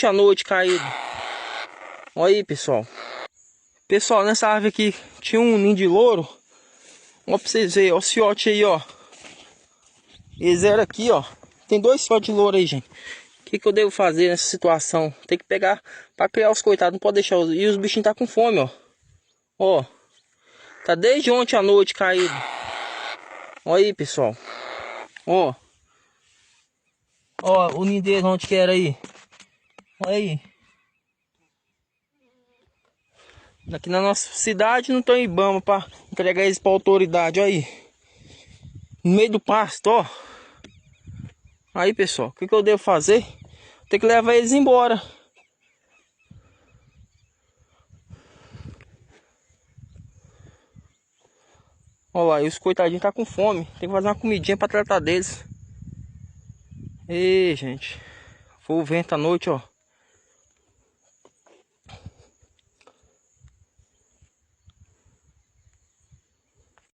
À noite caído. Olha aí, pessoal. Pessoal, nessa árvore aqui tinha um ninho de louro. Ó, pra vocês verem, ó, o ciote aí, ó. Eles eram aqui, ó. Tem 2 ciotes de louro aí, gente. O que eu devo fazer nessa situação? Tem que pegar pra criar os coitados. Não pode deixar. E os bichinhos tá com fome, ó. Ó. Tá desde ontem à noite caído. Olha aí, pessoal. Ó. Ó, o ninho deles onde que era aí. Olha aí. Aqui na nossa cidade não tem IBAMA pra entregar eles pra autoridade. Olha aí. No meio do pasto, ó. Aí, pessoal, o que eu devo fazer? Tem que levar eles embora. Olha lá, e os coitadinhos tá com fome. Tem que fazer uma comidinha pra tratar deles. Ei, gente. Foi o vento à noite, ó.